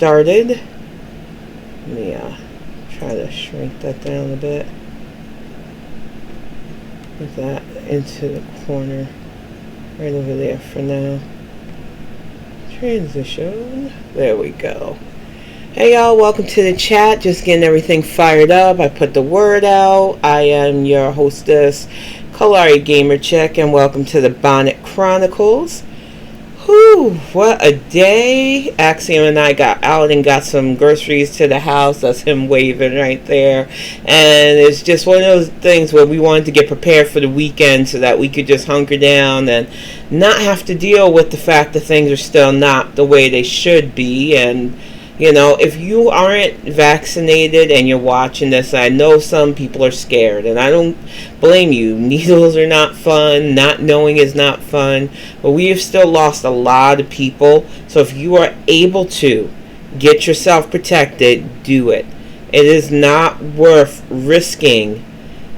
started. Let me try to shrink that down a bit. Put that into the corner right over there for now. Transition. There we go. Hey y'all, welcome to the chat. Just getting everything fired up. I put the word out. I am your hostess, Kalari Gamer Chick, and welcome to the Bonnet Chronicles. Whew, what a day. Axiom and I got out and got some groceries to the house. That's him waving right there. And it's just one of those things where we wanted to get prepared for the weekend so that we could just hunker down and not have to deal with the fact that things are still not the way they should be. And you know, if you aren't vaccinated and you're watching this, I know some people are scared, and I don't blame you. Needles are not fun. Not knowing is not fun. But we have still lost a lot of people. So if you are able to get yourself protected, do it. It is not worth risking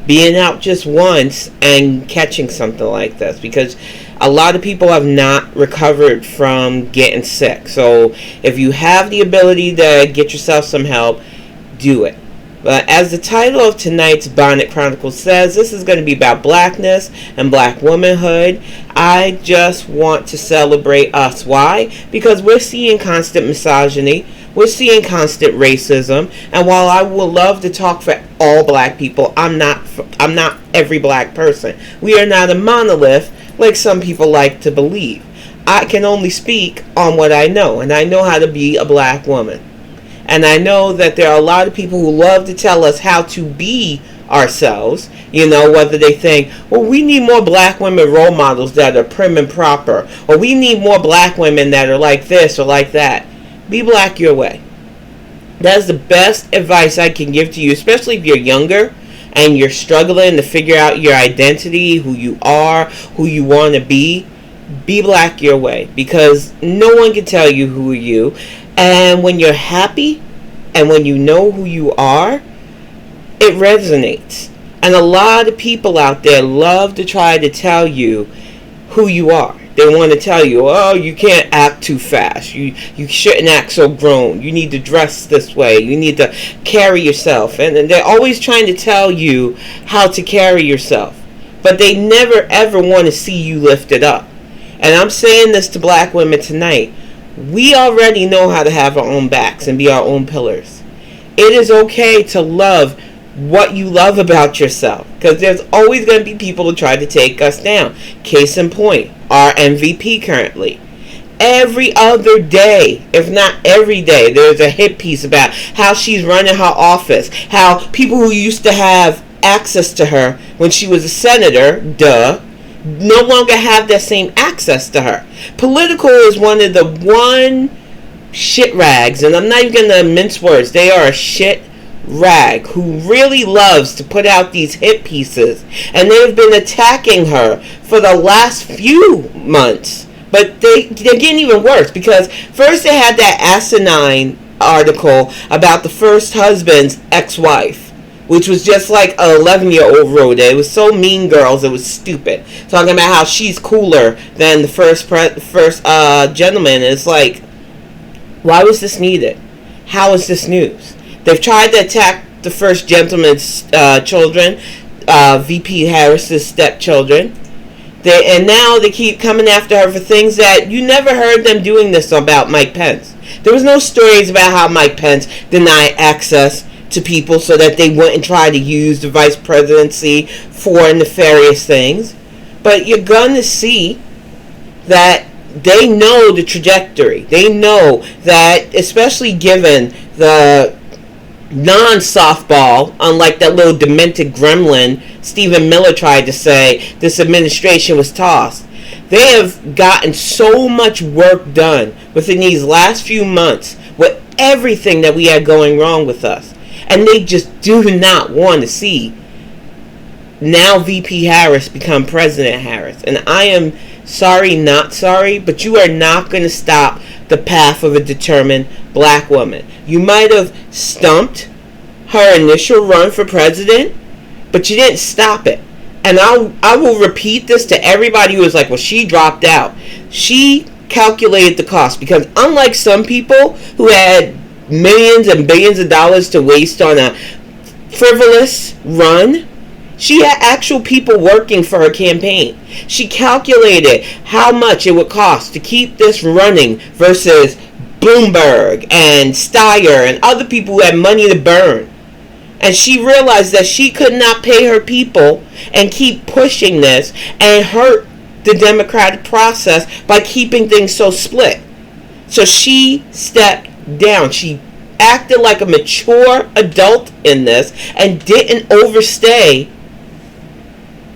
being out just once and catching something like this, because a lot of people have not recovered from getting sick. So if you have the ability to get yourself some help, do it. But as the title of tonight's Bonnet Chronicles says, this is going to be about blackness and black womanhood. I just want to celebrate us. Why? Because we're seeing constant misogyny. We're seeing constant racism. And while I would love to talk for all black people, I'm not every black person. We are not a monolith like some people like to believe. I can only speak on what I know, and I know how to be a black woman. And I know that there are a lot of people who love to tell us how to be ourselves, you know, whether they think, well, we need more black women role models that are prim and proper, or we need more black women that are like this or like that. Be black your way. That's the best advice I can give to you, especially if you're younger and you're struggling to figure out your identity, who you are, who you want to be. Be black your way, because no one can tell you who you are. And when you're happy and when you know who you are, it resonates. And a lot of people out there love to try to tell you who you are. They want to tell you, oh, you can't act too fast. You shouldn't act so grown. You need to dress this way. You need to carry yourself. And they're always trying to tell you how to carry yourself. But they never, ever want to see you lifted up. And I'm saying this to black women tonight. We already know how to have our own backs and be our own pillars. It is okay to love what you love about yourself, because there's always going to be people who try to take us down. Case in point, our MVP currently. Every other day, if not every day, there's a hit piece about how she's running her office, how people who used to have access to her when she was a senator, no longer have that same access to her. Political is one of the one shit rags, and I'm not even going to mince words. They are a shit rag who really loves to put out these hit pieces, and they've been attacking her for the last few months. But they're getting even worse, because first they had that asinine article about the first husband's ex-wife, which was just like an 11-year-old wrote it. It was so Mean Girls, it was stupid. Talking about how she's cooler than the first gentleman. And it's like, why was this needed? How is this news? They've tried to attack the first gentleman's children, VP Harris's stepchildren. And now they keep coming after her for things that you never heard them doing this about Mike Pence. There was no stories about how Mike Pence denied access to people so that they wouldn't try to use the vice presidency for nefarious things. But you're going to see that they know the trajectory. They know that, especially given the non-softball, unlike that little demented gremlin Stephen Miller tried to say, this administration was tossed. They have gotten so much work done within these last few months with everything that we had going wrong with us. And they just do not want to see now VP Harris become President Harris. And I am sorry, not sorry, but you are not going to stop the path of a determined black woman. You might have stumped her initial run for president, but you didn't stop it. And I will repeat this to everybody who is like, well, she dropped out. She calculated the cost, because unlike some people who had millions and billions of dollars to waste on a frivolous run, she had actual people working for her campaign. She calculated how much it would cost to keep this running versus Bloomberg and Steyer and other people who had money to burn. And she realized that she could not pay her people and keep pushing this and hurt the democratic process by keeping things so split. So she stepped down. She acted like a mature adult in this and didn't overstay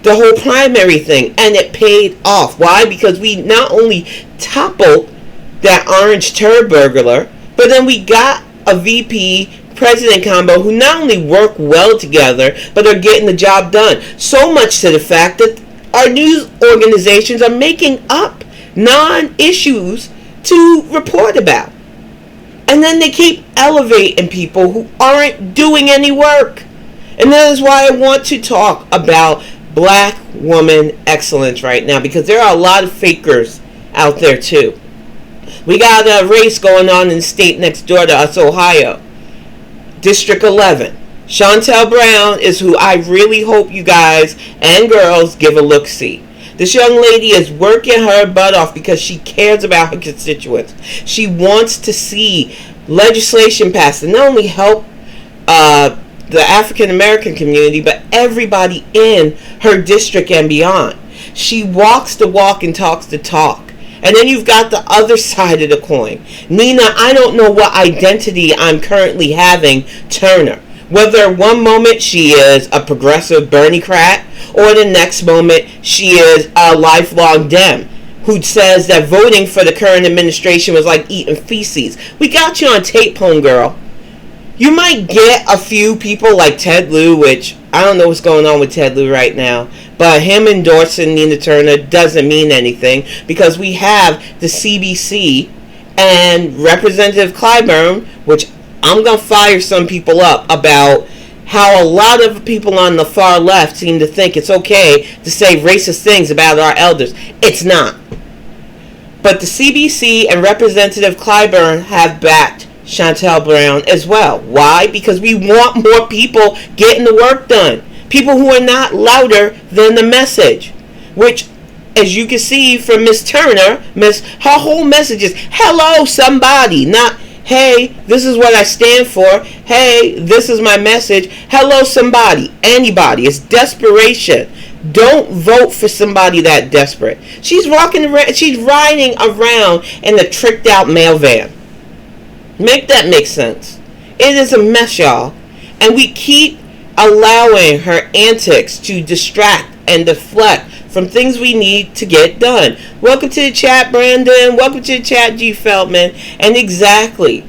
the whole primary thing, and it paid off. Why? Because we not only toppled that orange turd burglar, but then we got a VP president combo who not only work well together, but are getting the job done. So much to the fact that our news organizations are making up non-issues to report about. And then they keep elevating people who aren't doing any work. And that is why I want to talk about black woman excellence right now, because there are a lot of fakers out there too. We got a race going on in the state next door to us, Ohio. District 11. Chantel Brown is who I really hope you guys and girls give a look-see. This young lady is working her butt off because she cares about her constituents. She wants to see legislation passed and not only help the African American community, but everybody in her district and beyond. She walks the walk and talks the talk. And then you've got the other side of the coin. Nina, I don't know what identity I'm currently having, Turner. Whether one moment she is a progressive Bernie-crat, or the next moment she is a lifelong Dem who says that voting for the current administration was like eating feces. We got you on tape, homegirl. You might get a few people like Ted Lieu, which I don't know what's going on with Ted Lieu right now, but him endorsing Nina Turner doesn't mean anything, because we have the CBC and Representative Clyburn, which I'm going to fire some people up about how a lot of people on the far left seem to think it's okay to say racist things about our elders. It's not. But the CBC and Representative Clyburn have backed Chantel Brown as well. Why? Because we want more people getting the work done. People who are not louder than the message. Which, as you can see from Miss Turner, her whole message is, hello somebody, not, hey, this is what I stand for. Hey, this is my message. Hello somebody, anybody. It's desperation. Don't vote for somebody that desperate. She's riding around in a tricked out mail van. Make that make sense. It is a mess, y'all. And we keep allowing her antics to distract and deflect from things we need to get done. Welcome to the chat, Brandon. Welcome to the chat, G. Feldman. And exactly,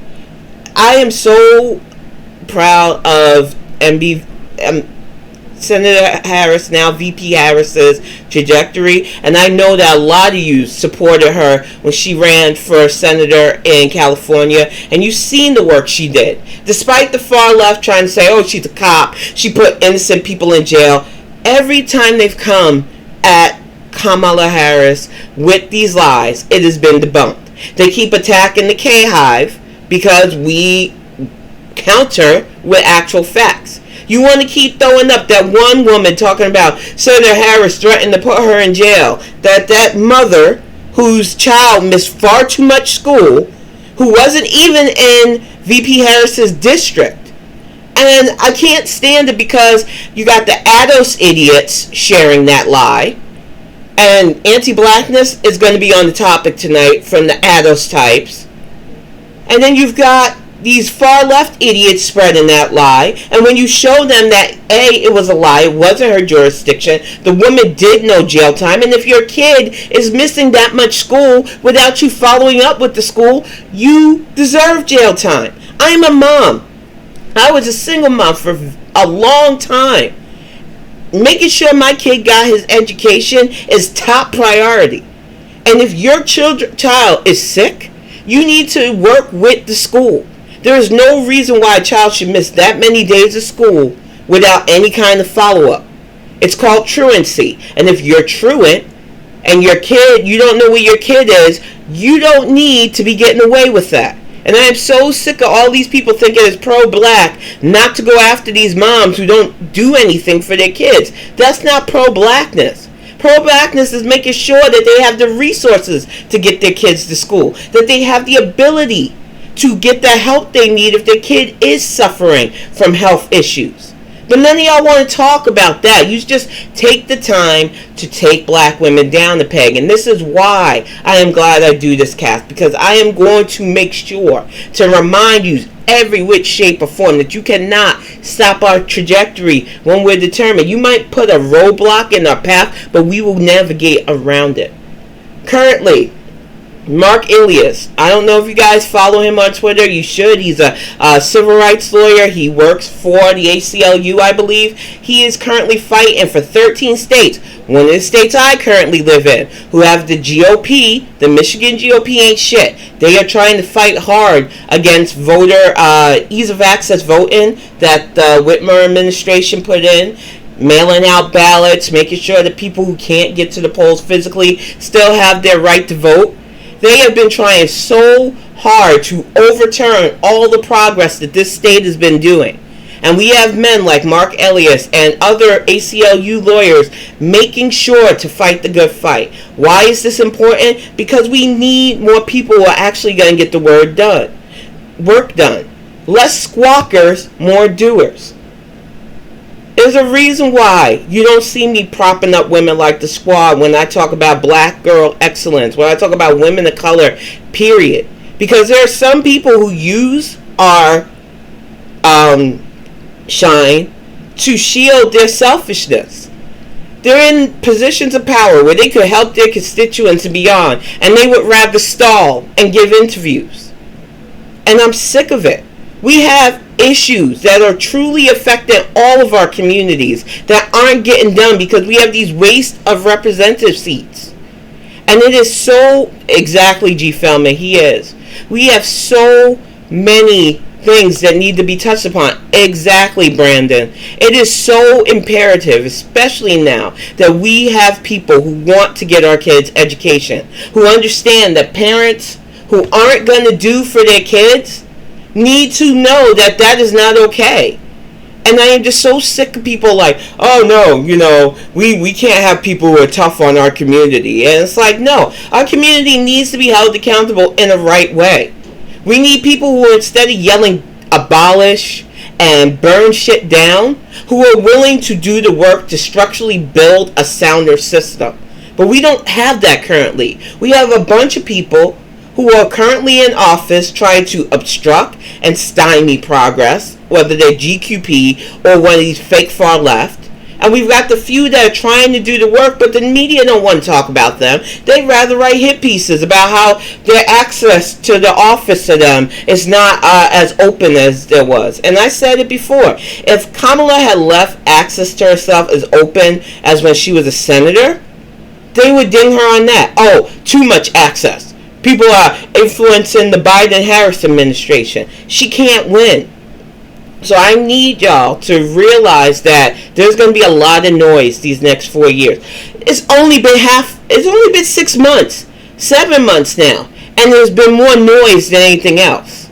I am so proud of Senator Harris, now VP Harris's trajectory, and I know that a lot of you supported her when she ran for senator in California, and you've seen the work she did. Despite the far left trying to say, oh, she's a cop, she put innocent people in jail, every time they've come at Kamala Harris with these lies, it has been debunked. They keep attacking the K-Hive because we counter with actual facts. You want to keep throwing up that one woman talking about Senator Harris threatened to put her in jail. That mother whose child missed far too much school, who wasn't even in VP Harris's district. And I can't stand it because you got the ADOS idiots sharing that lie. And anti-blackness is going to be on the topic tonight from the ADOS types. And then you've got these far left idiots spreading that lie, and when you show them that A, it was a lie, it wasn't her jurisdiction, the woman did no jail time, and if your kid is missing that much school without you following up with the school, you deserve jail time. I'm a mom. I was a single mom for a long time. Making sure my kid got his education is top priority. And if your child is sick, you need to work with the school. There is no reason why a child should miss that many days of school without any kind of follow-up. It's called truancy. And if you're truant, and your kid, you don't know where your kid is, you don't need to be getting away with that. And I am so sick of all these people thinking it's pro-black not to go after these moms who don't do anything for their kids. That's not pro-blackness. Pro-blackness is making sure that they have the resources to get their kids to school, that they have the ability to get the help they need if their kid is suffering from health issues. But none of y'all want to talk about that. You just take the time to take black women down a peg. And this is why I am glad I do this cast, because I am going to make sure to remind you every which shape or form that you cannot stop our trajectory when we're determined. You might put a roadblock in our path, but we will navigate around it. Currently, Mark Elias, I don't know if you guys follow him on Twitter. You should. He's a civil rights lawyer. He works for the ACLU, I believe. He is currently fighting for 13 states, one of the states I currently live in, who have the GOP. The Michigan GOP ain't shit. They are trying to fight hard against voter ease of access voting that the Whitmer administration put in, mailing out ballots, making sure that people who can't get to the polls physically still have their right to vote. They have been trying so hard to overturn all the progress that this state has been doing. And we have men like Mark Elias and other ACLU lawyers making sure to fight the good fight. Why is this important? Because we need more people who are actually going to get the work done. Less squawkers, more doers. There's a reason why you don't see me propping up women like the Squad when I talk about black girl excellence, when I talk about women of color, period. Because there are some people who use our shine to shield their selfishness. They're in positions of power where they could help their constituents and beyond, and they would rather stall and give interviews. And I'm sick of it. We have issues that are truly affecting all of our communities that aren't getting done because we have these waste of representative seats. And it is so, exactly, G. Feldman, he is. We have so many things that need to be touched upon. Exactly, Brandon. It is so imperative, especially now, that we have people who want to get our kids education, who understand that parents who aren't going to do for their kids need to know that that is not okay. And I am just so sick of people like, oh no, we can't have people who are tough on our community. And it's like, no, our community needs to be held accountable in a right way. We need people who, instead of yelling abolish and burn shit down, who are willing to do the work to structurally build a sounder system. But we don't have that currently. We have a bunch of people who are currently in office trying to obstruct and stymie progress, whether they're GQP or one of these fake far left. And we've got the few that are trying to do the work, but the media don't want to talk about them. They'd rather write hit pieces about how their access to the office to them is not as open as there was. And I said it before. If Kamala had left access to herself as open as when she was a senator, they would ding her on that. Oh, too much access. People are influencing the Biden-Harris administration. She can't win. So I need y'all to realize that there's going to be a lot of noise these next 4 years. It's only been 6 months, 7 months now, and there's been more noise than anything else.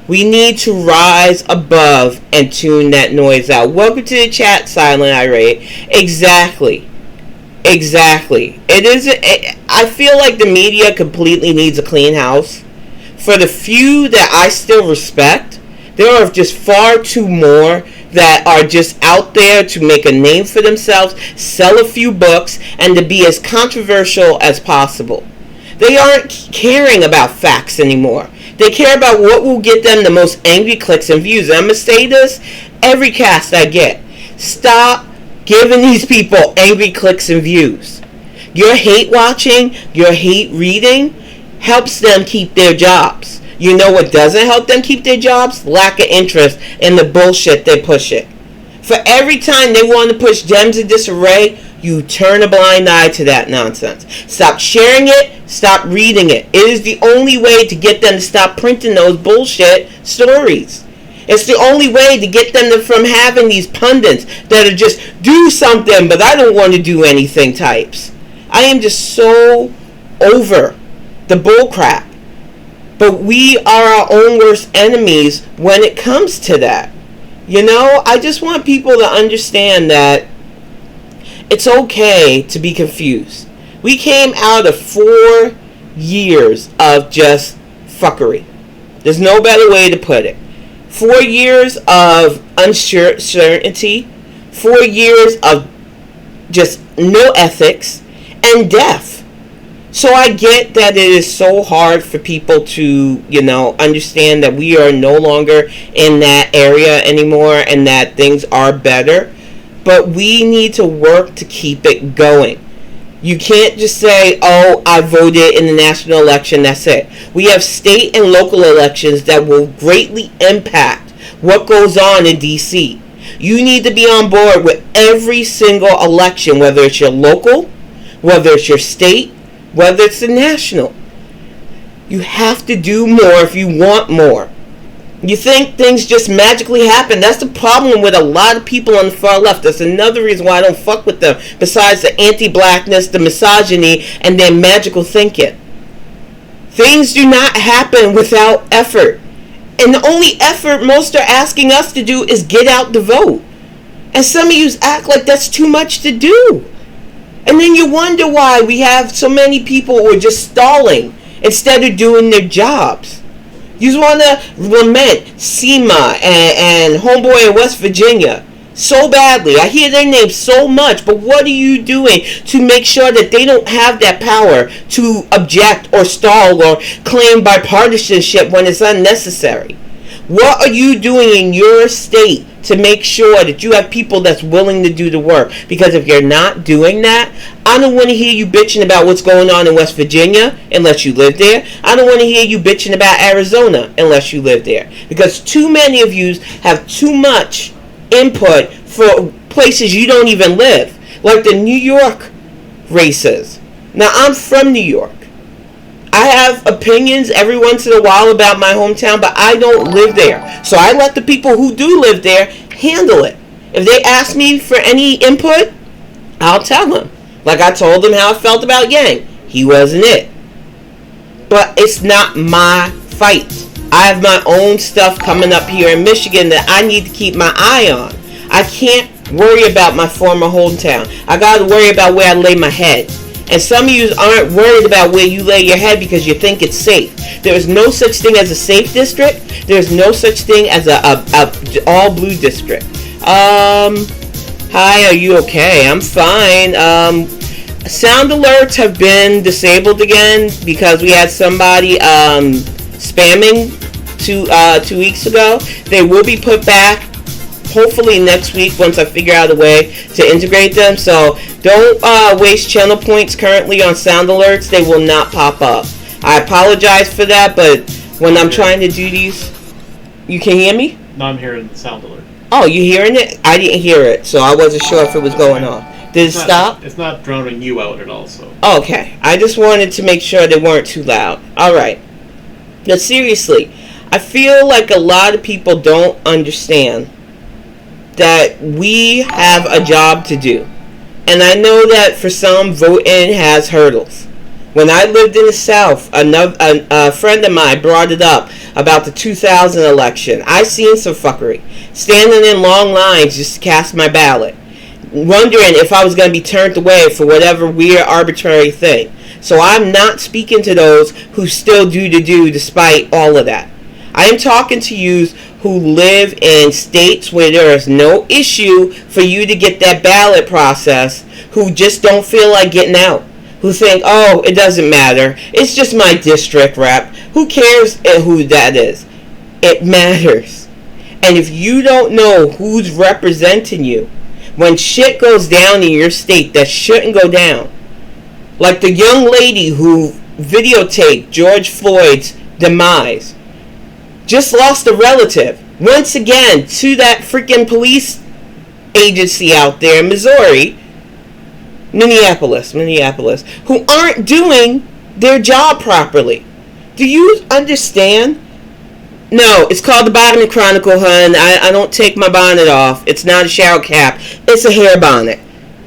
We need to rise above and tune that noise out. Welcome to the chat, Silent Irate. Exactly. I feel like the media completely needs a clean house. For the few that I still respect, there are just far too more that are just out there to make a name for themselves, sell a few books, and to be as controversial as possible. They aren't caring about facts anymore. They care about what will get them the most angry clicks and views. And I'm going to say this every cast I get. Stop giving these people angry clicks and views. Your hate watching, your hate reading helps them keep their jobs. You know what doesn't help them keep their jobs? Lack of interest in the bullshit they push it. For every time they want to push gems in disarray, you turn a blind eye to that nonsense. Stop sharing it, stop reading it. It is the only way to get them to stop printing those bullshit stories. It's the only way to get them from having these pundits that are just do something, but I don't want to do anything types. I am just so over the bullcrap. But we are our own worst enemies when it comes to that. I just want people to understand that it's okay to be confused. We came out of 4 years of just fuckery. There's no better way to put it. 4 years of uncertainty, 4 years of just no ethics, and death. So I get that it is so hard for people to, understand that we are no longer in that area anymore and that things are better. But we need to work to keep it going. You can't just say, oh, I voted in the national election, that's it. We have state and local elections that will greatly impact what goes on in D.C. You need to be on board with every single election, whether it's your local, whether it's your state, whether it's the national. You have to do more if you want more. You think things just magically happen. That's the problem with a lot of people on the far left. That's another reason why I don't fuck with them. Besides the anti-blackness, the misogyny, and their magical thinking. Things do not happen without effort. And the only effort most are asking us to do is get out the vote. And some of you act like that's too much to do. And then you wonder why we have so many people who are just stalling instead of doing their jobs. You just want to lament SEMA and Homeboy in West Virginia so badly. I hear their names so much, but what are you doing to make sure that they don't have that power to object or stall or claim bipartisanship when it's unnecessary? What are you doing in your state to make sure that you have people that's willing to do the work? Because if you're not doing that, I don't want to hear you bitching about what's going on in West Virginia unless you live there. I don't want to hear you bitching about Arizona unless you live there. Because too many of you have too much input for places you don't even live. Like the New York races. Now, I'm from New York. I have opinions every once in a while about my hometown, but I don't live there. So I let the people who do live there handle it. If they ask me for any input, I'll tell them. Like I told them how I felt about Yang. He wasn't it. But it's not my fight. I have my own stuff coming up here in Michigan that I need to keep my eye on. I can't worry about my former hometown. I got to worry about where I lay my head. And some of you aren't worried about where you lay your head because you think it's safe. There is no such thing as a safe district. There's no such thing as a all blue district. Hi, are you okay? I'm fine. Sound alerts have been disabled again because we had somebody spamming 2 weeks ago. They will be put back hopefully next week once I figure out a way to integrate them. So don't waste channel points currently on sound alerts. They will not pop up. I apologize for that, but when I'm trying to do these, you can hear me? No, I'm hearing the sound alert. Oh, you hearing it? I didn't hear it, so I wasn't sure if it was going on. Did it stop? It's not droning you out at all, so. Okay. I just wanted to make sure they weren't too loud. Alright. Now, seriously, I feel like a lot of people don't understand that we have a job to do. And I know that for some, voting has hurdles. When I lived in the South, a friend of mine brought it up about the 2000 election. I seen some fuckery. Standing in long lines just to cast my ballot. Wondering if I was going to be turned away for whatever weird arbitrary thing. So I'm not speaking to those who still do despite all of that. I am talking to you who live in states where there is no issue for you to get that ballot process, who just don't feel like getting out, who think, oh, it doesn't matter, it's just my district rep, who cares who that is? It matters. And if you don't know who's representing you, when shit goes down in your state that shouldn't go down, like the young lady who videotaped George Floyd's demise, just lost a relative, once again, to that freaking police agency out there in Missouri, Minneapolis, who aren't doing their job properly. Do you understand? No, it's called the Bonnet Chronicle, hun. I don't take my bonnet off. It's not a shower cap. It's a hair bonnet.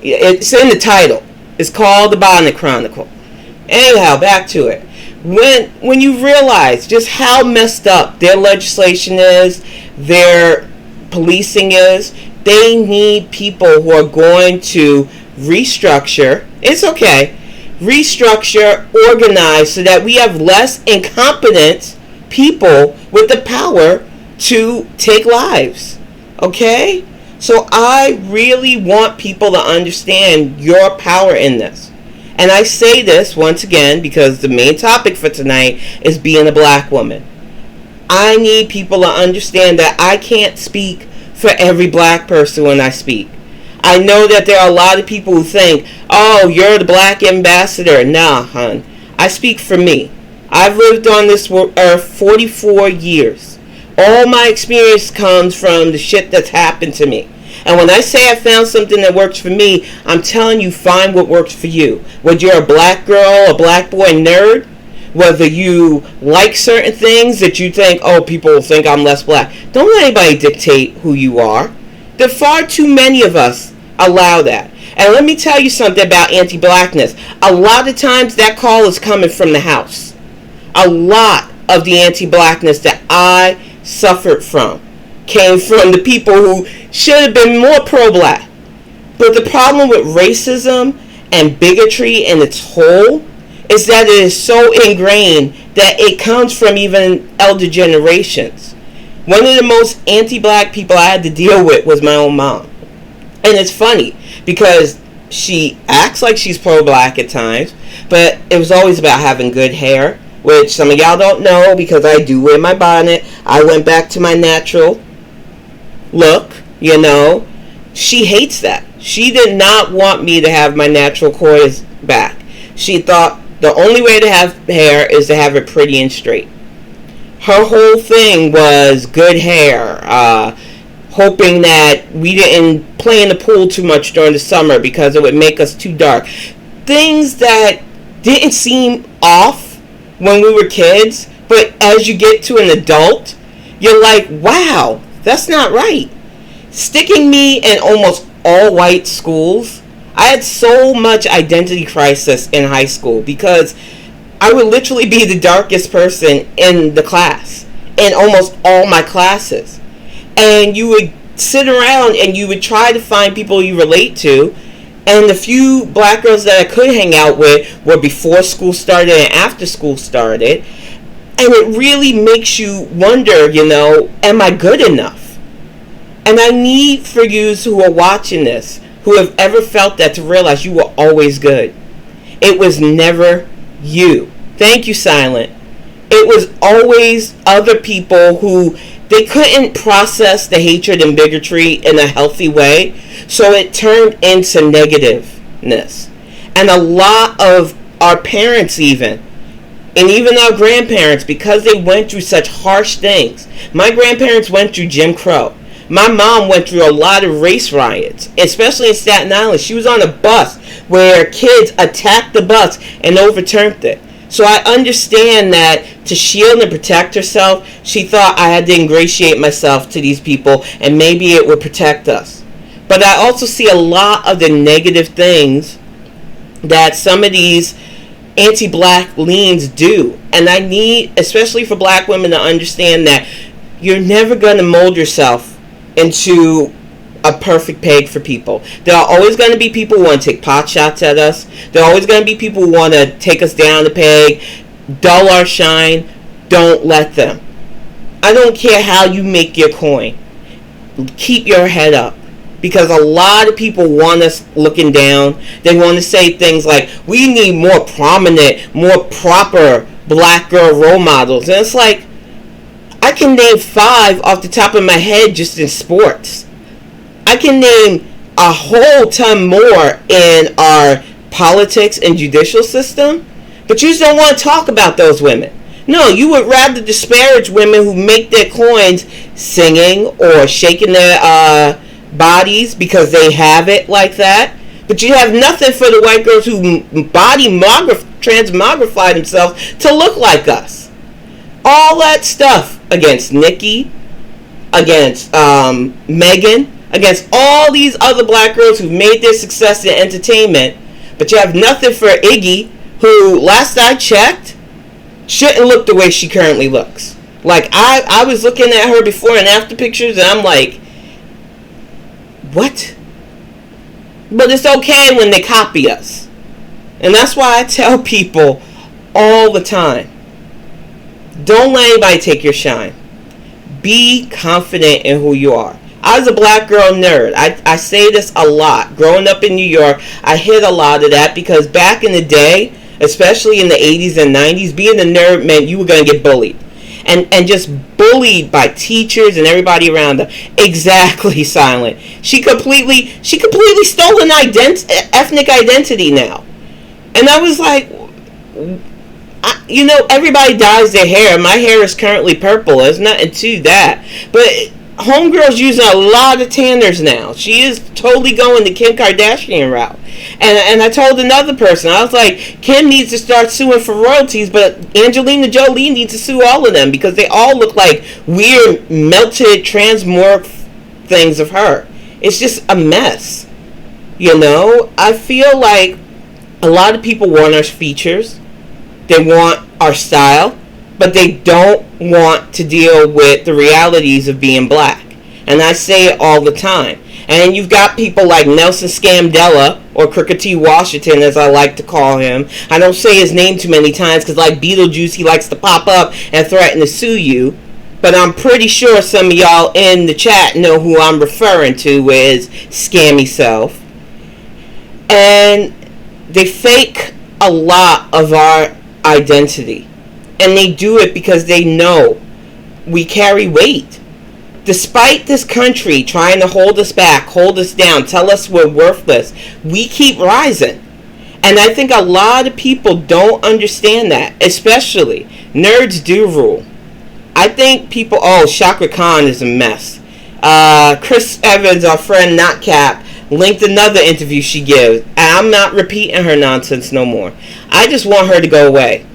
It's in the title. It's called the Bonnet Chronicle. Anyhow, back to it. When you realize just how messed up their legislation is, their policing is, they need people who are going to restructure. It's okay. Restructure, organize, so that we have less incompetent people with the power to take lives. Okay? So I really want people to understand your power in this. And I say this once again because the main topic for tonight is being a black woman. I need people to understand that I can't speak for every black person when I speak. I know that there are a lot of people who think, oh, you're the black ambassador. Nah, hun. I speak for me. I've lived on this earth 44 years. All my experience comes from the shit that's happened to me. And when I say I found something that works for me, I'm telling you, find what works for you. Whether you're a black girl, a black boy nerd, whether you like certain things that you think, oh, people will think I'm less black. Don't let anybody dictate who you are. There are far too many of us allow that. And let me tell you something about anti-blackness. A lot of times that call is coming from the house. A lot of the anti-blackness that I suffered from came from the people who should have been more pro-black. But the problem with racism and bigotry in its whole is that it is so ingrained that it comes from even elder generations. One of the most anti-black people I had to deal with was my own mom. And it's funny because she acts like she's pro-black at times, but it was always about having good hair, which some of y'all don't know because I do wear my bonnet. I went back to my natural look, you know. She hates that. She did not want me to have my natural coils back. She thought the only way to have hair is to have it pretty and straight. Her whole thing was good hair, hoping that we didn't play in the pool too much during the summer because it would make us too dark. Things that didn't seem off when we were kids, but as you get to an adult, you're like, wow, that's not right. Sticking me in almost all white schools, I had so much identity crisis in high school because I would literally be the darkest person in the class, in almost all my classes. And you would sit around and you would try to find people you relate to. And the few black girls that I could hang out with were before school started and after school started. And it really makes you wonder, you know, am I good enough? And I need for you who are watching this, who have ever felt that, to realize you were always good. It was never you. Thank you, Silent. It was always other people who they couldn't process the hatred and bigotry in a healthy way, so it turned into negativeness. And a lot of our parents even, and even our grandparents, because they went through such harsh things. My grandparents went through Jim Crow. My mom went through a lot of race riots, especially in Staten Island. She was on a bus where kids attacked the bus and overturned it. So I understand that to shield and protect herself, she thought I had to ingratiate myself to these people and maybe it would protect us. But I also see a lot of the negative things that some of these anti-black leans do. And I need, especially for black women, to understand that you're never going to mold yourself into a perfect peg for people. There are always going to be people who want to take pot shots at us. There are always going to be people who want to take us down the peg, dull our shine. Don't let them. I don't care how you make your coin. Keep your head up. Because a lot of people want us looking down. They want to say things like, we need more prominent, more proper black girl role models. And it's like, I can name 5 off the top of my head just in sports. I can name a whole ton more in our politics and judicial system, but you just don't want to talk about those women. No, you would rather disparage women who make their coins singing or shaking their bodies because they have it like that. But you have nothing for the white girls who transmogrify themselves to look like us. All that stuff against Nikki, against Megan, against all these other black girls who've made their success in entertainment, But you have nothing for Iggy, who, last I checked, shouldn't look the way she currently looks. Like, I was looking at her before and after pictures, and I'm like, what? But it's okay when they copy us. And that's why I tell people all the time, don't let anybody take your shine. Be confident in who you are. I was a black girl nerd. I say this a lot. Growing up in New York, I hit a lot of that because back in the day, especially in the 80s and 90s, being a nerd meant you were going to get bullied. And just bullied by teachers and everybody around her. Exactly, Silent. She completely stole an ethnic identity now. And I was like, everybody dyes their hair. My hair is currently purple. There's nothing to that. But homegirl's using a lot of tanners now. She is totally going the Kim Kardashian route. And I told another person, I was like, Kim needs to start suing for royalties, but Angelina Jolie needs to sue all of them because they all look like weird, melted, transmorph things of her. It's just a mess. I feel like a lot of people want our features. They want our style, but they don't want to deal with the realities of being black. And I say it all the time. And you've got people like Nelson Scamdella, or Crooked T. Washington, as I like to call him. I don't say his name too many times because, like Beetlejuice, he likes to pop up and threaten to sue you. But I'm pretty sure some of y'all in the chat know who I'm referring to as Scammy Self. And they fake a lot of our identity. And they do it because they know we carry weight. Despite this country trying to hold us back, hold us down, tell us we're worthless, we keep rising. And I think a lot of people don't understand that, especially nerds do rule. I think people, Chakra Khan is a mess. Chris Evans, our friend Notcap, linked another interview she gives. And I'm not repeating her nonsense no more. I just want her to go away.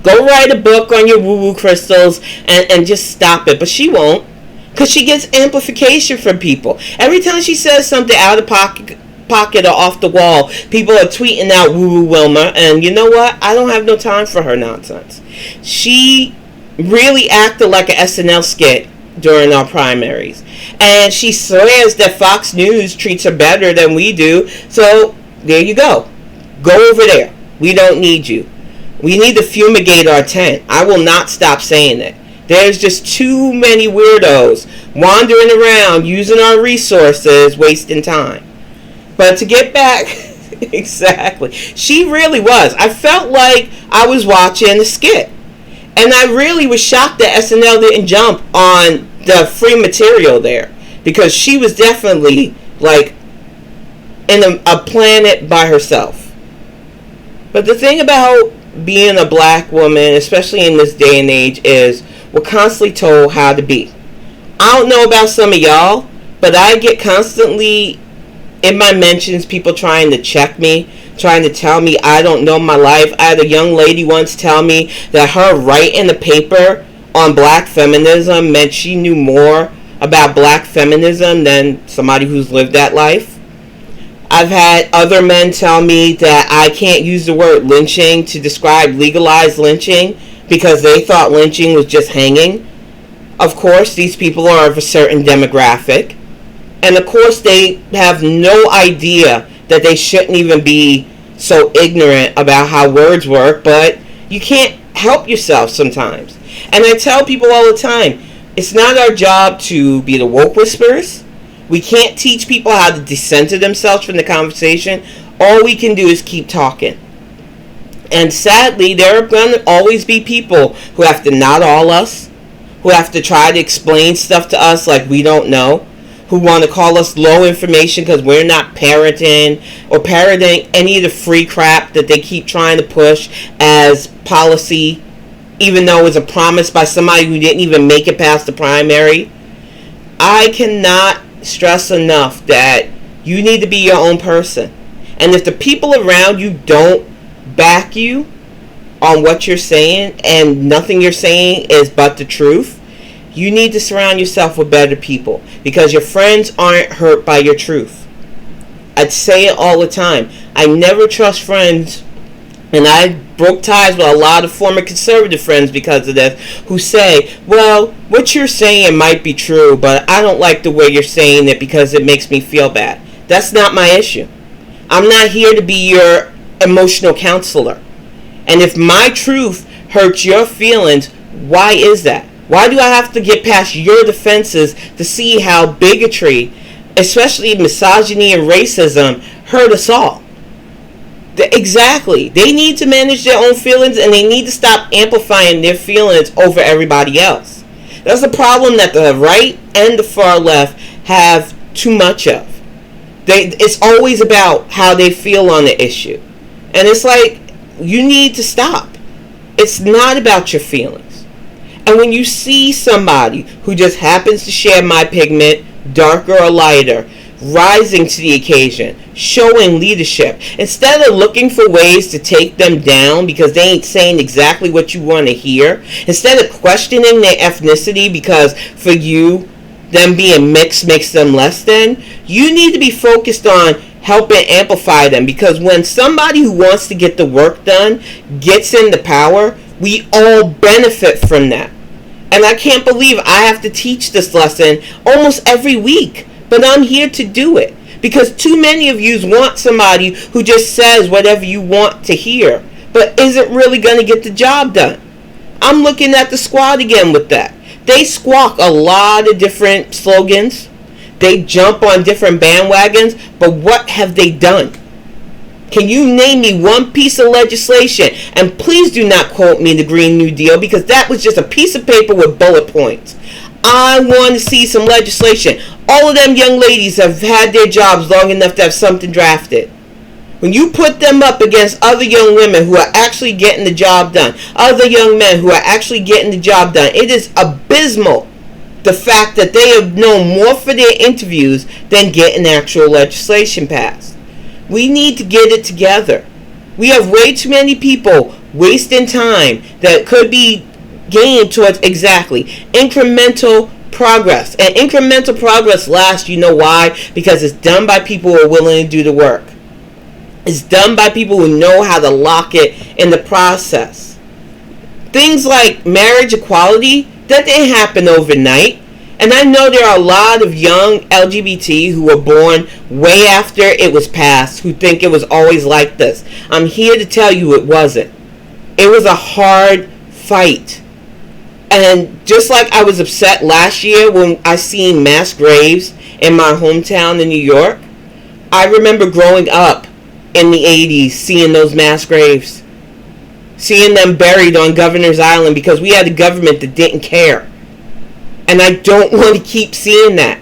Go write a book on your woo-woo crystals and just stop it. But she won't. Because she gets amplification from people. Every time she says something out of pocket or off the wall, people are tweeting out woo-woo Wilma. And you know what? I don't have no time for her nonsense. She really acted like an SNL skit during our primaries. And she swears that Fox News treats her better than we do. So, there you go. Go over there. We don't need you. We need to fumigate our tent. I will not stop saying it. There's just too many weirdos wandering around using our resources, wasting time. But to get back, exactly, she really was. I felt like I was watching a skit. And I really was shocked that SNL didn't jump on the free material there. Because she was definitely, like, in a planet by herself. But the thing about being a black woman, especially in this day and age, is we're constantly told how to be. I don't know about some of y'all, but I get constantly in my mentions people trying to check me, trying to tell me I don't know my life. I had a young lady once tell me that her writing a paper on black feminism meant she knew more about black feminism than somebody who's lived that life. I've had other men tell me that I can't use the word lynching to describe legalized lynching because they thought lynching was just hanging. Of course, these people are of a certain demographic. And of course, they have no idea that they shouldn't even be so ignorant about how words work, but you can't help yourself sometimes. And I tell people all the time, it's not our job to be the woke whisperers. We can't teach people how to decenter themselves from the conversation. All we can do is keep talking. And sadly, there are going to always be people who have to not all us, who have to try to explain stuff to us like we don't know, who want to call us low information because we're not parroting or parroting any of the free crap that they keep trying to push as policy, even though it was a promise by somebody who didn't even make it past the primary. I cannot stress enough that you need to be your own person. And if the people around you don't back you on what you're saying and nothing you're saying is but the truth, you need to surround yourself with better people because your friends aren't hurt by your truth. I'd say it all the time. I never trust friends, and I broke ties with a lot of former conservative friends because of this, who say, well, what you're saying might be true, but I don't like the way you're saying it because it makes me feel bad. That's not my issue. I'm not here to be your emotional counselor. And if my truth hurts your feelings, why is that? Why do I have to get past your defenses to see how bigotry, especially misogyny and racism, hurt us all? Exactly. They need to manage their own feelings, and they need to stop amplifying their feelings over everybody else. That's a problem that the right and the far left have too much of. It's always about how they feel on the issue. And it's like, you need to stop. It's not about your feelings. And when you see somebody who just happens to share my pigment, darker or lighter, rising to the occasion, showing leadership, instead of looking for ways to take them down because they ain't saying exactly what you want to hear, instead of questioning their ethnicity because for you, them being mixed makes them less than, you need to be focused on helping amplify them, because when somebody who wants to get the work done gets into power, we all benefit from that. And I can't believe I have to teach this lesson almost every week, but I'm here to do it because too many of you want somebody who just says whatever you want to hear, but isn't really going to get the job done. I'm looking at the squad again with that. They squawk a lot of different slogans. They jump on different bandwagons, but what have they done? Can you name me one piece of legislation? And please do not quote me the Green New Deal, because that was just a piece of paper with bullet points. I want to see some legislation. All of them young ladies have had their jobs long enough to have something drafted. When you put them up against other young women who are actually getting the job done, other young men who are actually getting the job done, it is abysmal the fact that they have known more for their interviews than getting actual legislation passed. We need to get it together. We have way too many people wasting time that could be gained towards exactly incremental progress. And incremental progress lasts, you know why? Because it's done by people who are willing to do the work. It's done by people who know how to lock it in the process. Things like marriage equality, that didn't happen overnight. And I know there are a lot of young LGBT who were born way after it was passed who think it was always like this. I'm here to tell you it wasn't. It was a hard fight. And just like I was upset last year when I seen mass graves in my hometown in New York, I remember growing up in the 80s seeing those mass graves. Seeing them buried on Governor's Island because we had a government that didn't care. And I don't want to keep seeing that.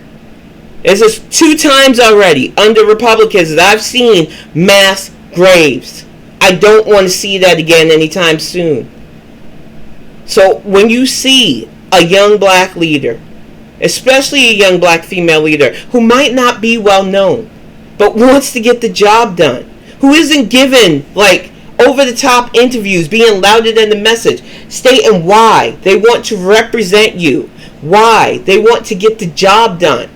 This is 2 times already under Republicans that I've seen mass graves. I don't want to see that again anytime soon. So when you see a young black leader, especially a young black female leader who might not be well known, but wants to get the job done, who isn't given like over-the-top interviews being lauded in the message, stating why they want to represent you, why they want to get the job done.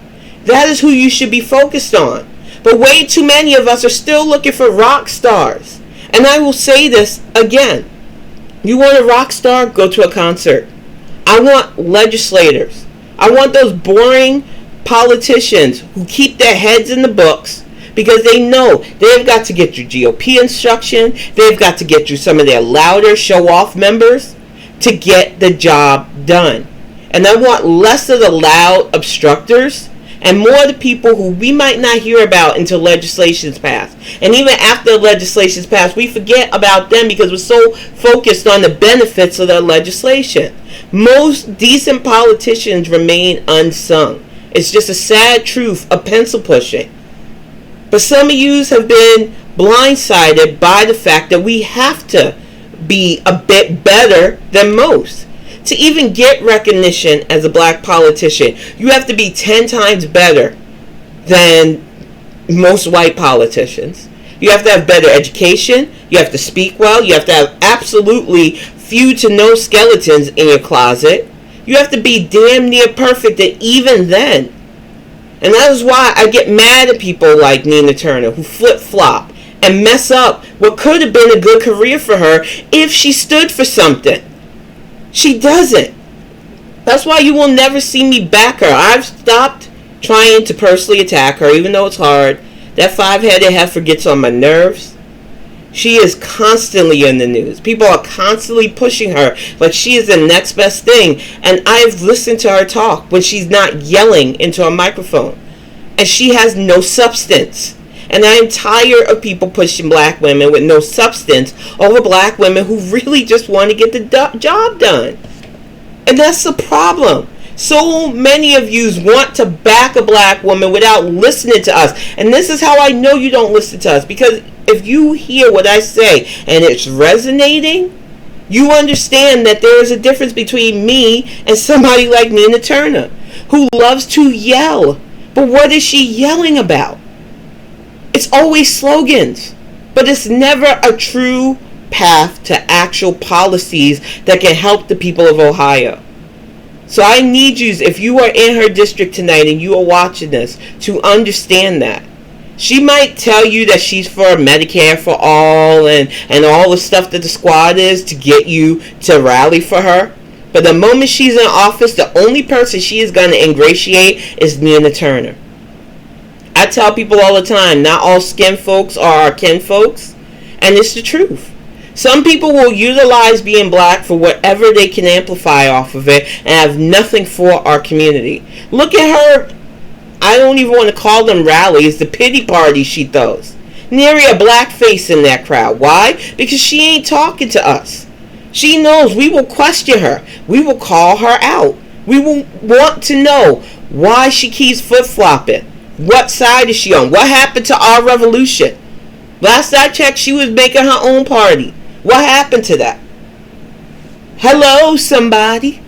That is who you should be focused on. But way too many of us are still looking for rock stars. And I will say this again. You want a rock star? Go to a concert. I want legislators. I want those boring politicians who keep their heads in the books because they know they've got to get you GOP instruction. They've got to get you some of their louder show-off members to get the job done. And I want less of the loud obstructors and more of the people who we might not hear about until legislation's passed. And even after legislation's passed, we forget about them because we're so focused on the benefits of the legislation. Most decent politicians remain unsung. It's just a sad truth of pencil pushing. But some of you have been blindsided by the fact that we have to be a bit better than most. To even get recognition as a black politician, you have to be 10 times better than most white politicians. You have to have better education. You have to speak well. You have to have absolutely few to no skeletons in your closet. You have to be damn near perfect, and even then, And that is why I get mad at people like Nina Turner who flip-flop and mess up what could have been a good career for her if she stood for something. She doesn't. That's why you will never see me back her. I've stopped trying to personally attack her, even though it's hard. That five-headed heifer gets on my nerves. She is constantly in the news. People are constantly pushing her like she is the next best thing. And I've listened to her talk when she's not yelling into a microphone. And she has no substance. And I am tired of people pushing black women with no substance over black women who really just want to get the job done. And that's the problem. So many of you want to back a black woman without listening to us. And this is how I know you don't listen to us. Because if you hear what I say and it's resonating, you understand that there is a difference between me and somebody like Nina Turner, who loves to yell. But what is she yelling about? It's always slogans. But it's never a true path to actual policies that can help the people of Ohio. So I need you, if you are in her district tonight and you are watching this, to understand that. She might tell you that she's for Medicare for all and all the stuff that the squad is to get you to rally for her. But the moment she's in office, the only person she is going to ingratiate is Nina Turner. I tell people all the time, not all skin folks are our kin folks. And it's the truth. Some people will utilize being black for whatever they can amplify off of it and have nothing for our community. Look at her, I don't even want to call them rallies, the pity parties she throws. Nary a black face in that crowd. Why? Because she ain't talking to us. She knows we will question her. We will call her out. We will want to know why she keeps flip-flopping. What side is she on? What happened to our revolution? Last I checked, she was making her own party. What happened to that? Hello, somebody.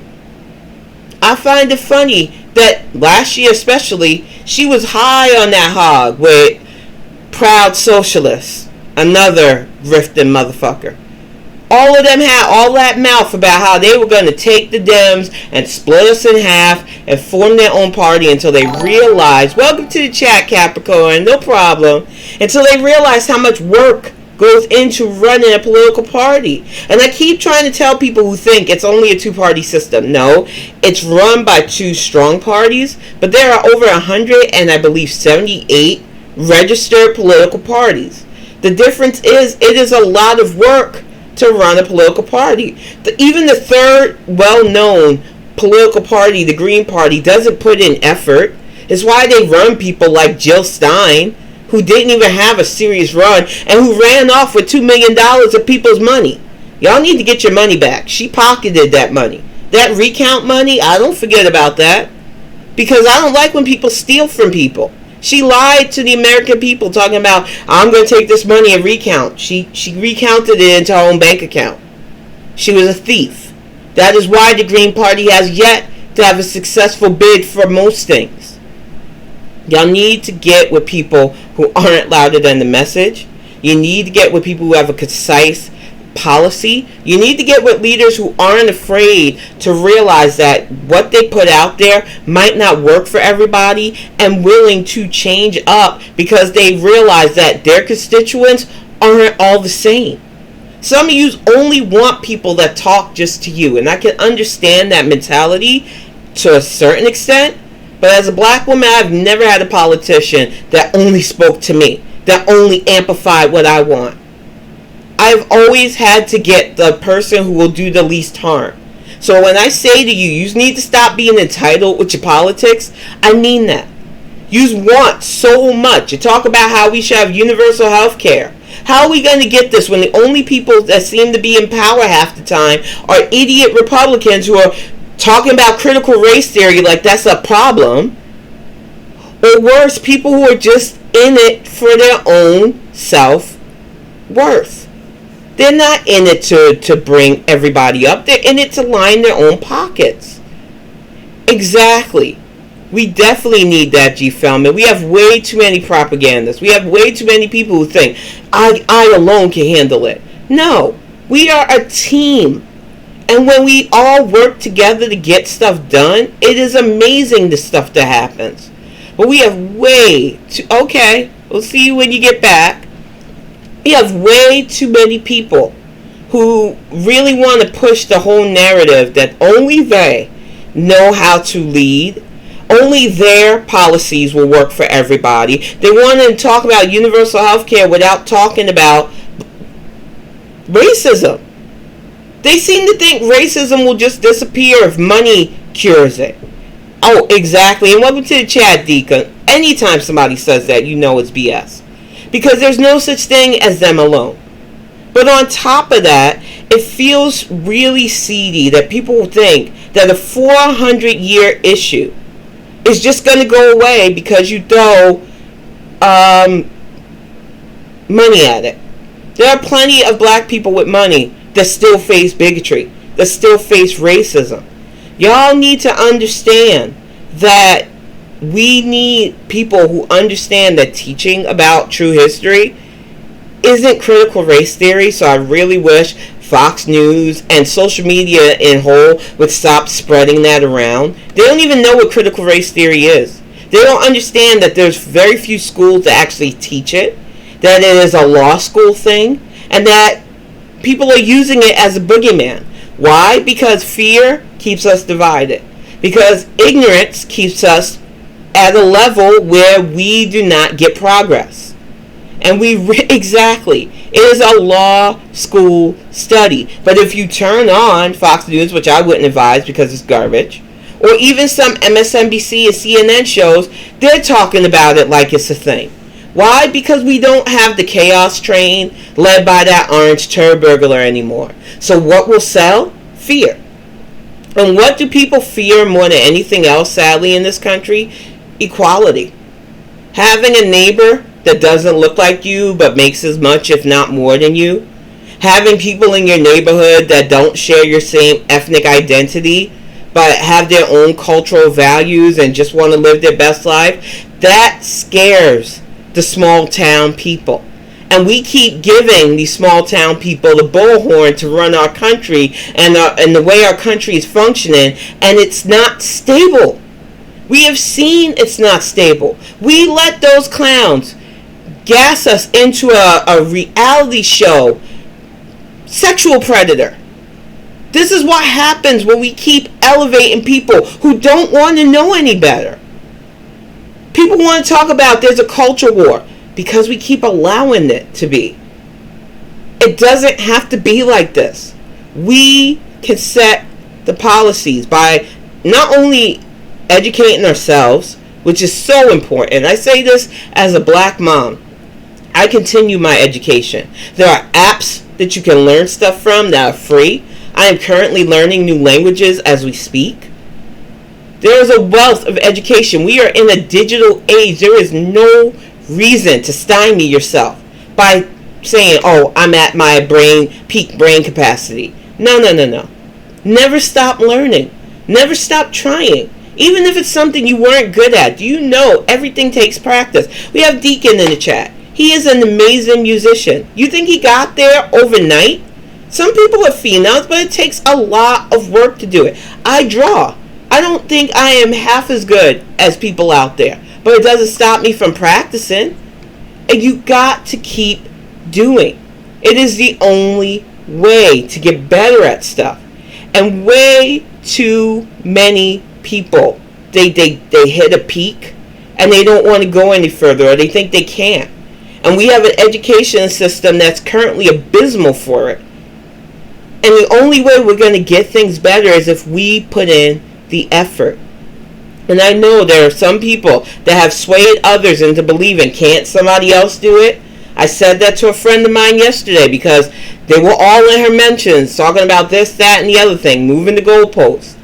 I find it funny that last year especially, she was high on that hog with Proud Socialists, another rifting motherfucker. All of them had all that mouth about how they were going to take the Dems and split us in half and form their own party until they realized, welcome to the chat, Capricorn, no problem, until they realized how much work goes into running a political party. And I keep trying to tell people who think it's only a two-party system. No, it's run by two strong parties, but there are over 100 and I believe 78 registered political parties. The difference is it is a lot of work to run a political party. Even the third well-known political party, the Green Party, doesn't put in effort. It's why they run people like Jill Stein, who didn't even have a serious run and who ran off with $2 million of people's money. Y'all need to get your money back. She pocketed that money. That recount money, I don't forget about that. Because I don't like when people steal from people. She lied to the American people talking about, I'm going to take this money and recount. She recounted it into her own bank account. She was a thief. That is why the Green Party has yet to have a successful bid for most things. Y'all need to get with people who aren't louder than the message. You need to get with people who have a concise policy. You need to get with leaders who aren't afraid to realize that what they put out there might not work for everybody and willing to change up because they realize that their constituents aren't all the same. Some of you only want people that talk just to you, and I can understand that mentality to a certain extent, but as a black woman, I've never had a politician that only spoke to me, that only amplified what I want. I've always had to get the person who will do the least harm. So when I say to you, you need to stop being entitled with your politics, I mean that. You want so much. You talk about how we should have universal health care. How are we going to get this when the only people that seem to be in power half the time are idiot Republicans who are talking about critical race theory like that's a problem? Or worse, people who are just in it for their own self-worth. They're not in it to bring everybody up. They're in it to line their own pockets. Exactly. We definitely need that, G. Feldman. We have way too many propagandists. We have way too many people who think, I alone can handle it. No. We are a team. And when we all work together to get stuff done, it is amazing the stuff that happens. But we have way too, okay, we'll see you when you get back. We have way too many people who really want to push the whole narrative that only they know how to lead. Only their policies will work for everybody. They want to talk about universal health care without talking about racism. They seem to think racism will just disappear if money cures it. Oh, exactly. And welcome to the chat, Deacon. Anytime somebody says that, you know it's BS. Because there's no such thing as them alone. But on top of that, it feels really seedy that people think that a 400-year issue is just going to go away because you throw money at it. There are plenty of black people with money that still face bigotry, that still face racism. Y'all need to understand that we need people who understand that teaching about true history isn't critical race theory. So I really wish Fox News and social media in whole would stop spreading that around. They don't even know what critical race theory is. They don't understand that there's very few schools that actually teach it, that it is a law school thing, and that people are using it as a boogeyman. Why? Because fear keeps us divided. Because ignorance keeps us at a level where we do not get progress. And exactly, it is a law school study. But if you turn on Fox News, which I wouldn't advise because it's garbage, or even some MSNBC and CNN shows, they're talking about it like it's a thing. Why? Because we don't have the chaos train led by that orange turd burglar anymore. So what will sell? Fear. And what do people fear more than anything else, sadly, in this country? Equality. Having a neighbor that doesn't look like you but makes as much, if not more, than you. Having people in your neighborhood that don't share your same ethnic identity but have their own cultural values and just want to live their best life. That scares the small town people. And we keep giving these small town people the bullhorn to run our country and the way our country is functioning, and it's not stable. We have seen it's not stable. We let those clowns gas us into a reality show. Sexual predator. This is what happens when we keep elevating people who don't want to know any better. People want to talk about there's a culture war because we keep allowing it to be. It doesn't have to be like this. We can set the policies by not only educating ourselves, which is so important. I say this as a black mom. I continue my education. There are apps that you can learn stuff from that are free. I am currently learning new languages as we speak. There is a wealth of education. We are in a digital age. There is no reason to stymie yourself by saying, oh, I'm at my peak brain capacity. No. Never stop learning. Never stop trying. Even if it's something you weren't good at. Do you know everything takes practice? We have Deacon in the chat. He is an amazing musician. You think he got there overnight? Some people are phenoms, but it takes a lot of work to do it. I draw. I don't think I am half as good as people out there, but it doesn't stop me from practicing. And you got to keep doing. It is the only way to get better at stuff. And way too many people, they hit a peak and they don't want to go any further, or they think they can't. And we have an education system that's currently abysmal for it. And the only way we're going to get things better is if we put in the effort. And I know there are some people that have swayed others into believing, can't somebody else do it? I said that to a friend of mine yesterday because they were all in her mentions talking about this, that, and the other thing, moving the goalpost.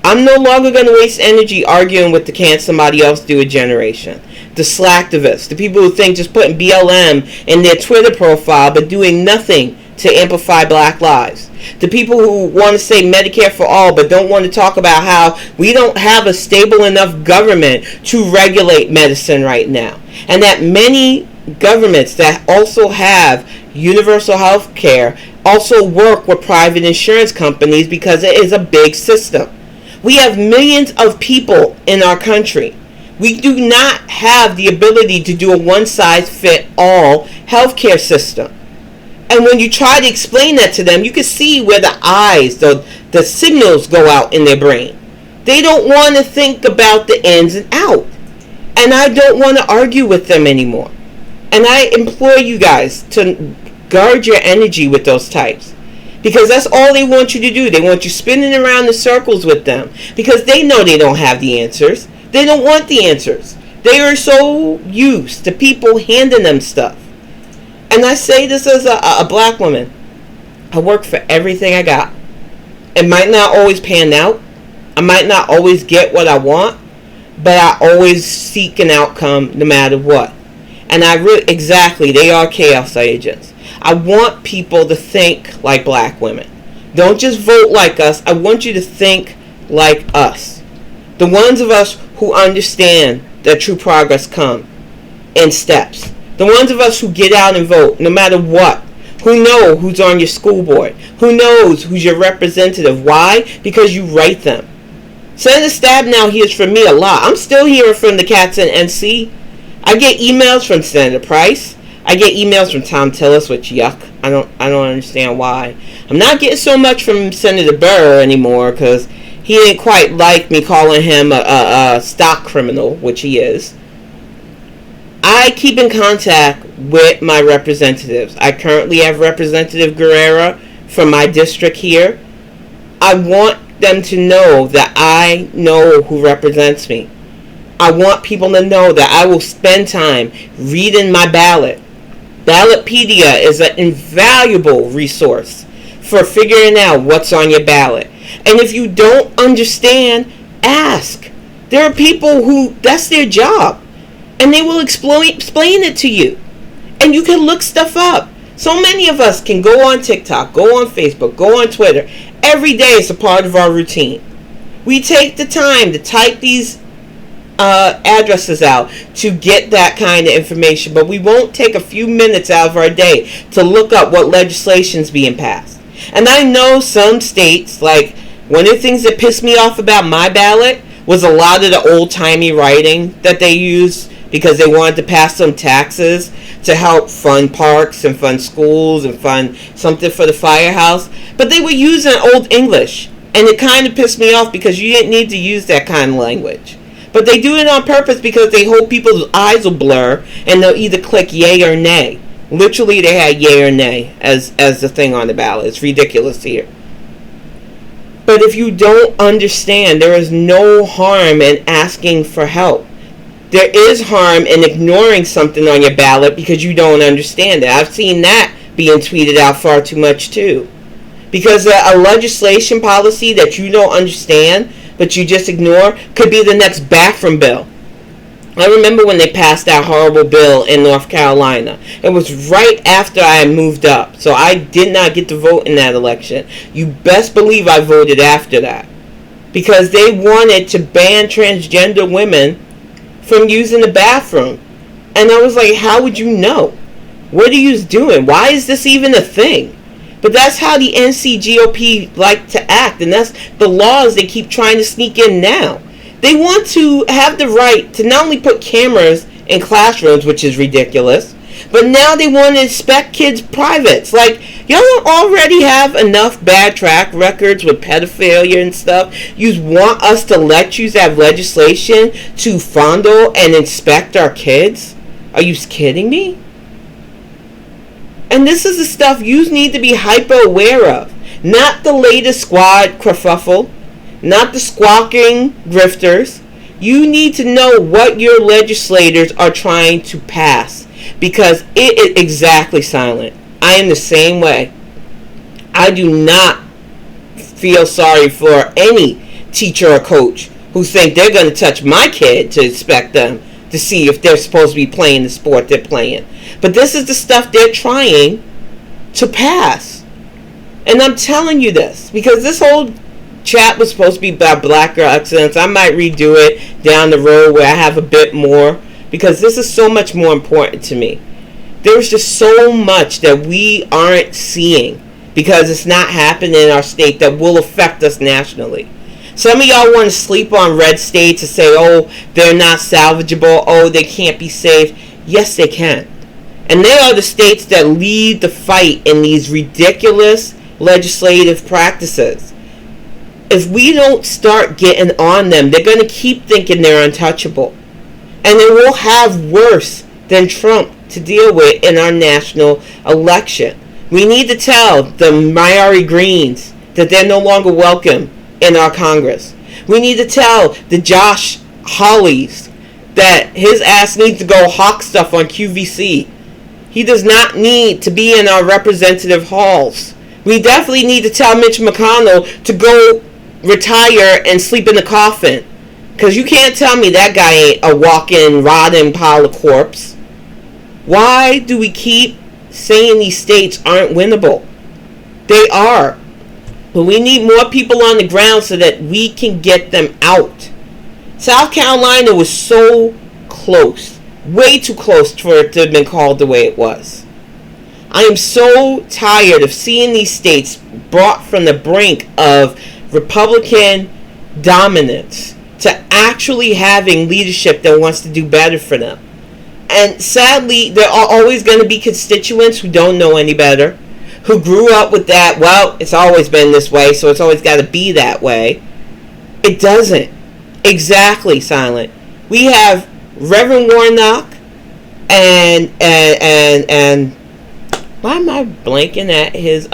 I'm no longer going to waste energy arguing with the can't somebody else do it generation. The slacktivists, the people who think just putting BLM in their Twitter profile but doing nothing to amplify black lives. The people who want to say Medicare for all but don't want to talk about how we don't have a stable enough government to regulate medicine right now. And that many governments that also have universal health care also work with private insurance companies because it is a big system. We have millions of people in our country. We do not have the ability to do a one-size-fit-all healthcare system. And when you try to explain that to them, you can see where the eyes, the signals go out in their brain. They don't want to think about the ins and out. And I don't want to argue with them anymore. And I implore you guys to guard your energy with those types. Because that's all they want you to do. They want you spinning around in circles with them. Because they know they don't have the answers. They don't want the answers. They are so used to people handing them stuff. And I say this as a black woman. I work for everything I got. It might not always pan out. I might not always get what I want. But I always seek an outcome no matter what. And exactly, they are chaos agents. I want people to think like black women. Don't just vote like us. I want you to think like us. The ones of us who understand that true progress comes in steps. The ones of us who get out and vote no matter what. Who know who's on your school board. Who knows who's your representative. Why? Because you write them. Senator Stabenow hears from me a lot. I'm still hearing from the cats in NC. I get emails from Senator Price. I get emails from Tom Tillis, which yuck. I don't understand why. I'm not getting so much from Senator Burr anymore because he didn't quite like me calling him a stock criminal, which he is. I keep in contact with my representatives. I currently have Representative Guerrera from my district here. I want them to know that I know who represents me. I want people to know that I will spend time reading my ballot. Ballotpedia is an invaluable resource for figuring out what's on your ballot. And if you don't understand, ask. There are people who, that's their job. And they will explain it to you. And you can look stuff up. So many of us can go on TikTok, go on Facebook, go on Twitter. Every day it's a part of our routine. We take the time to type these addresses out to get that kind of information, but we won't take a few minutes out of our day to look up what legislation is being passed. And I know some states, like one of the things that pissed me off about my ballot was a lot of the old-timey writing that they used because they wanted to pass some taxes to help fund parks and fund schools and fund something for the firehouse. But they were using Old English, and it kind of pissed me off because you didn't need to use that kind of language. But they do it on purpose because they hope people's eyes will blur and they'll either click yay or nay. Literally, they had yay or nay as the thing on the ballot. It's ridiculous here. But if you don't understand, there is no harm in asking for help. There is harm in ignoring something on your ballot because you don't understand it. I've seen that being tweeted out far too much too. Because a legislation policy that you don't understand but you just ignore could be the next bathroom bill. I remember when they passed that horrible bill in North Carolina. It was right after I had moved up, so I did not get to vote in that election. You best believe I voted after that. Because they wanted to ban transgender women from using the bathroom. And I was like, how would you know? What are you doing? Why is this even a thing? But that's how the NCGOP like to act, and that's the laws they keep trying to sneak in now. They want to have the right to not only put cameras in classrooms, which is ridiculous, but now they want to inspect kids' privates. Like, y'all don't already have enough bad track records with pedophilia and stuff. You want us to let you have legislation to fondle and inspect our kids? Are you kidding me? And this is the stuff you need to be hyper aware of. Not the latest squad kerfuffle. Not the squawking grifters. You need to know what your legislators are trying to pass. Because it is exactly silent. I am the same way. I do not feel sorry for any teacher or coach who think they're going to touch my kid to inspect them to see if they're supposed to be playing the sport they're playing. But this is the stuff they're trying to pass. And I'm telling you this because this whole chat was supposed to be about black girl excellence. I might redo it down the road where I have a bit more because this is so much more important to me. There's just so much that we aren't seeing because it's not happening in our state that will affect us nationally. Some of y'all want to sleep on red states and say, oh, they're not salvageable. Oh, they can't be saved. Yes, they can. And they are the states that lead the fight in these ridiculous legislative practices. If we don't start getting on them, they're going to keep thinking they're untouchable. And then we'll have worse than Trump to deal with in our national election. We need to tell the Maori Greens that they're no longer welcome in our Congress. We need to tell the Josh Hawleys that his ass needs to go hawk stuff on QVC. He does not need to be in our representative halls. We definitely need to tell Mitch McConnell to go retire and sleep in the coffin. Because you can't tell me that guy ain't a walking, rotting pile of corpse. Why do we keep saying these states aren't winnable? They are. But we need more people on the ground so that we can get them out. South Carolina was so close. Way too close for it to have been called the way it was. I am so tired of seeing these states brought from the brink of Republican dominance to actually having leadership that wants to do better for them. And sadly, there are always going to be constituents who don't know any better, who grew up with that, well, it's always been this way, so it's always got to be that way. It doesn't. Exactly, Silent. We have Reverend Warnock and why am I blanking at his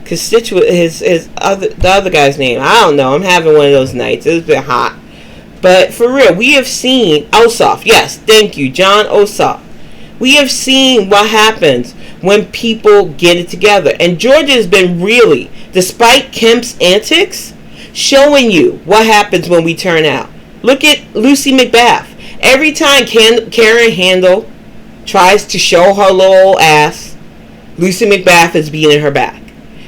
constituent, the other guy's name? I don't know. I'm having one of those nights. It's been hot. But for real, we have seen Ossoff. Yes, thank you, John Ossoff. We have seen what happens when people get it together. And Georgia has been really, despite Kemp's antics, showing you what happens when we turn out. Look at Lucy McBath. Every time Karen Handel tries to show her little ass, Lucy McBath is beating her back.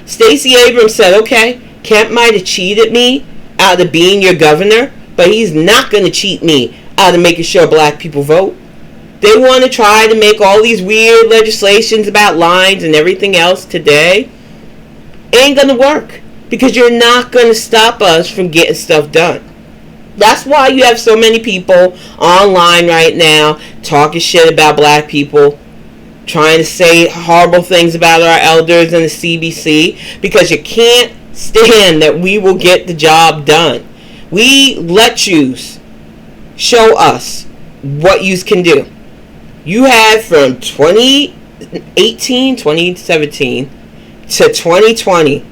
Stacey Abrams said, okay, Kemp might have cheated me out of being your governor, but he's not going to cheat me out of making sure black people vote. They want to try to make all these weird legislations about lines and everything else today. It ain't going to work because you're not going to stop us from getting stuff done. That's why you have so many people online right now talking shit about black people, trying to say horrible things about our elders and the CBC, because you can't stand that we will get the job done. We let yous show us what yous can do. You had from 2017 to 2020.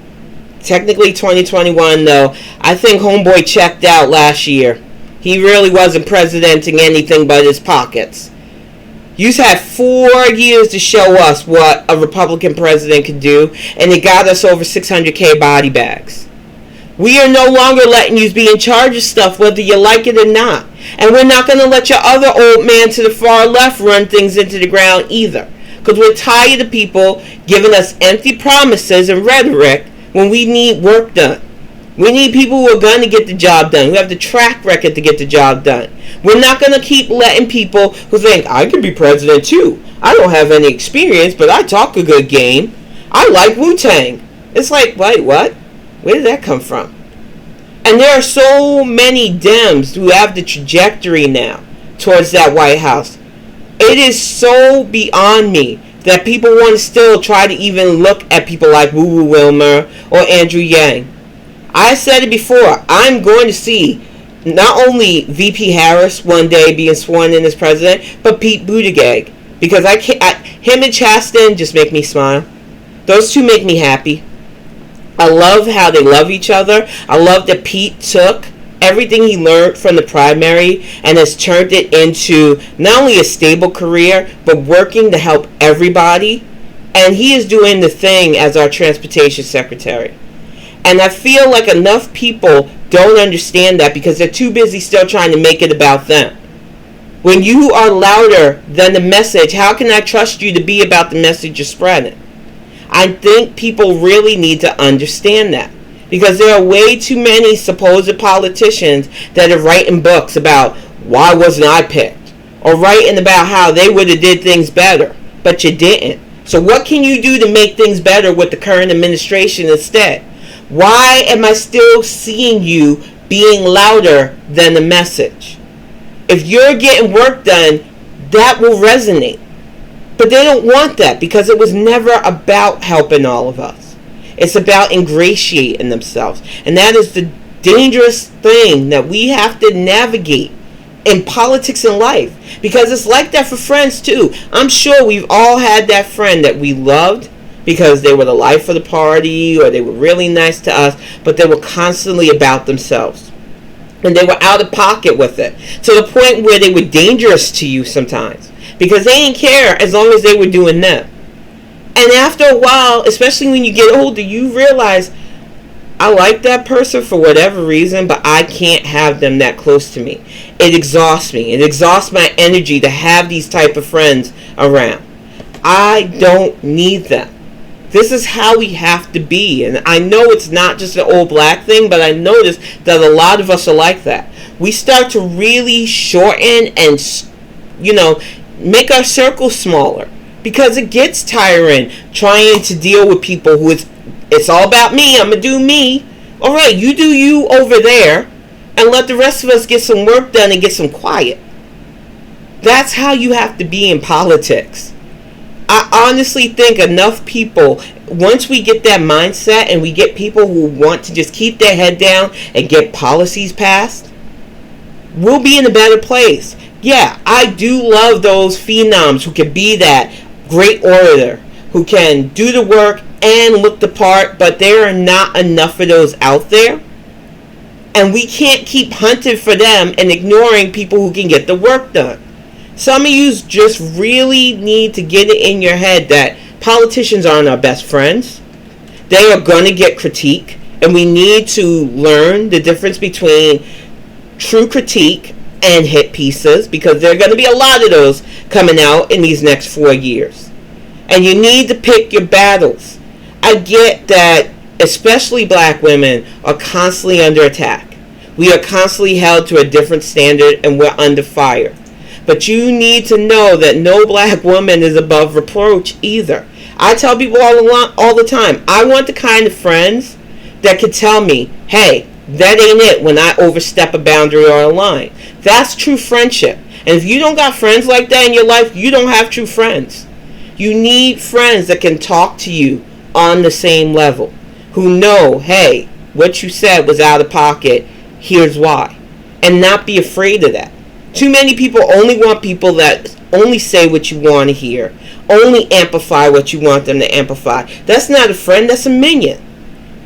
Technically 2021, though. I think Homeboy checked out last year. He really wasn't presidenting anything but his pockets. You had 4 years to show us what a Republican president could do, and it got us over 600K body bags. We are no longer letting you be in charge of stuff, whether you like it or not. And we're not going to let your other old man to the far left run things into the ground either. Because we're tired of people giving us empty promises and rhetoric when we need work done. We need people who are going to get the job done, who have the track record to get the job done. We're not going to keep letting people who think, I could be president too. I don't have any experience, but I talk a good game. I like Wu-Tang. It's like, wait, what? Where did that come from? And there are so many Dems who have the trajectory now towards that White House. It is so beyond me that people want to still try to even look at people like Woo Woo Wilmer or Andrew Yang. I said it before, I'm going to see not only VP Harris one day being sworn in as president, but Pete Buttigieg. Because him and Chasten just make me smile. Those two make me happy. I love how they love each other. I love that Pete took everything he learned from the primary and has turned it into not only a stable career, but working to help everybody. And he is doing the thing as our transportation secretary. And I feel like enough people don't understand that because they're too busy still trying to make it about them. When you are louder than the message, how can I trust you to be about the message you're spreading? I think people really need to understand that. Because there are way too many supposed politicians that are writing books about why wasn't I picked? Or writing about how they would have did things better, but you didn't. So what can you do to make things better with the current administration instead? Why am I still seeing you being louder than the message? If you're getting work done, that will resonate. But they don't want that because it was never about helping all of us. It's about ingratiating themselves. And that is the dangerous thing that we have to navigate in politics and life. Because it's like that for friends too. I'm sure we've all had that friend that we loved because they were the life of the party or they were really nice to us, but they were constantly about themselves. And they were out of pocket with it. To the point where they were dangerous to you sometimes. Because they didn't care as long as they were doing them. And after a while, especially when you get older, you realize, I like that person for whatever reason, but I can't have them that close to me. It exhausts me. It exhausts my energy to have these type of friends around. I don't need them. This is how we have to be. And I know it's not just an old black thing, but I notice that a lot of us are like that. We start to really shorten and, make our circle smaller. Because it gets tiring trying to deal with people who it's all about me. I'm going to do me. All right, you do you over there. And let the rest of us get some work done and get some quiet. That's how you have to be in politics. I honestly think enough people, once we get that mindset and we get people who want to just keep their head down and get policies passed, we'll be in a better place. Yeah, I do love those phenoms who can be that great orator, who can do the work and look the part, but there are not enough of those out there. And we can't keep hunting for them and ignoring people who can get the work done. Some of you just really need to get it in your head that politicians aren't our best friends. They are going to get critique, and we need to learn the difference between true critique and hit pieces, because there are going to be a lot of those coming out in these next 4 years. And you need to pick your battles. I get that especially black women are constantly under attack. We are constantly held to a different standard and we're under fire. But you need to know that no black woman is above reproach either. I tell people all the time, I want the kind of friends that can tell me, hey, that ain't it when I overstep a boundary or a line. That's true friendship. And if you don't got friends like that in your life, you don't have true friends. You need friends that can talk to you on the same level, who know, hey, what you said was out of pocket, here's why. And not be afraid of that. Too many people only want people that only say what you want to hear, only amplify what you want them to amplify. That's not a friend, that's a minion.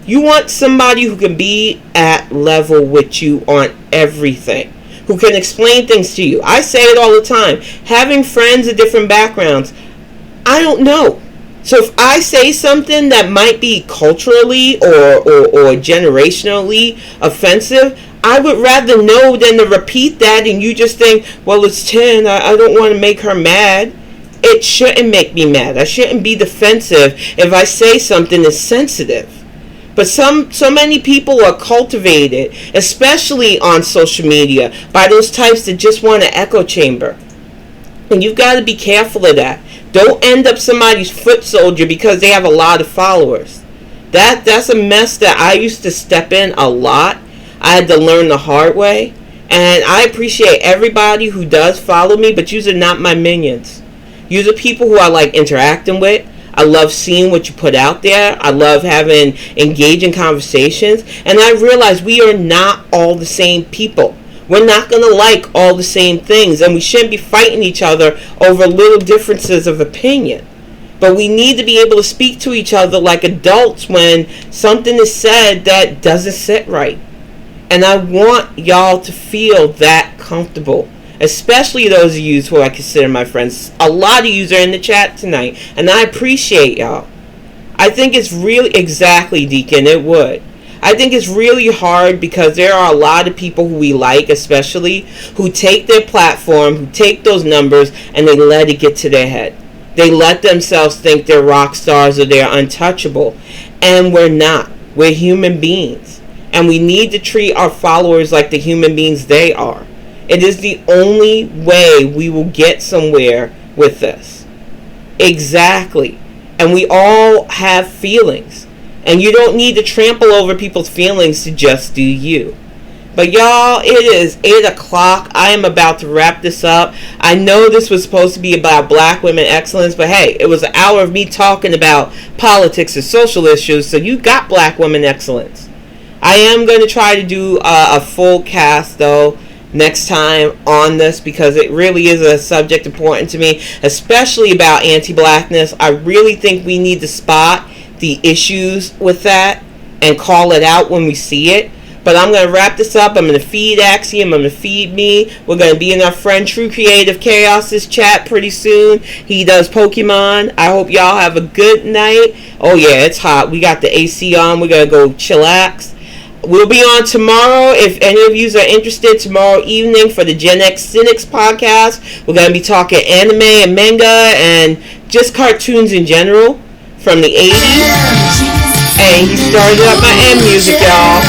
You want somebody who can be at level with you on everything, who can explain things to you. I say it all the time. Having friends of different backgrounds, I don't know. So if I say something that might be culturally or generationally offensive, I would rather know than to repeat that and you just think, well, it's 10, I don't want to make her mad. It shouldn't make me mad. I shouldn't be defensive if I say something that's sensitive. But so many people are cultivated, especially on social media, by those types that just want an echo chamber. And you've got to be careful of that. Don't end up somebody's foot soldier because they have a lot of followers. That's a mess that I used to step in a lot. I had to learn the hard way. And I appreciate everybody who does follow me, but yous are not my minions. Yous are people who I like interacting with. I love seeing what you put out there. I love having engaging conversations. And I realize we are not all the same people. We're not going to like all the same things. And we shouldn't be fighting each other over little differences of opinion. But we need to be able to speak to each other like adults when something is said that doesn't sit right. And I want y'all to feel that comfortable. Especially those of you who I consider my friends. A lot of you are in the chat tonight. And I appreciate y'all. I think it's really, exactly, Deacon, it would. I think it's really hard because there are a lot of people who we like, especially, who take their platform, who take those numbers, and they let it get to their head. They let themselves think they're rock stars or they're untouchable. And we're not. We're human beings. And we need to treat our followers like the human beings they are. It is the only way we will get somewhere with this. Exactly. And we all have feelings. And you don't need to trample over people's feelings to just do you. But y'all, it is 8 o'clock. I am about to wrap this up. I know this was supposed to be about black women excellence, but hey, it was an hour of me talking about politics and social issues, so you got black women excellence. I am going to try to do a full cast, though, next time on this, because it really is a subject important to me, especially about anti-blackness. I really think we need to spot the issues with that and call it out when we see it. But I'm going to wrap this up. I'm going to feed Axiom. I'm going to feed me. We're going to be in our friend True Creative Chaos's chat pretty soon. He does Pokemon. I hope y'all have a good night. Oh, yeah, it's hot. We got the AC on. We're going to go chillax. We'll be on tomorrow. If any of you are interested, tomorrow evening for the Gen X Cynics podcast. We're going to be talking anime and manga and just cartoons in general from the 80s. And he started up my M music, y'all.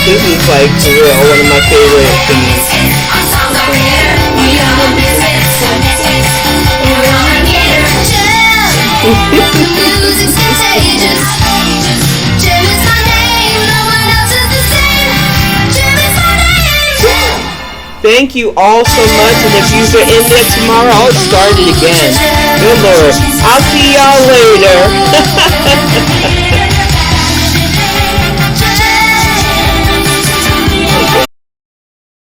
This is like, for real, one of my favorite things. Thank you all so much, and if you are in there tomorrow, I'll start it again. Good Lord. I'll see y'all later.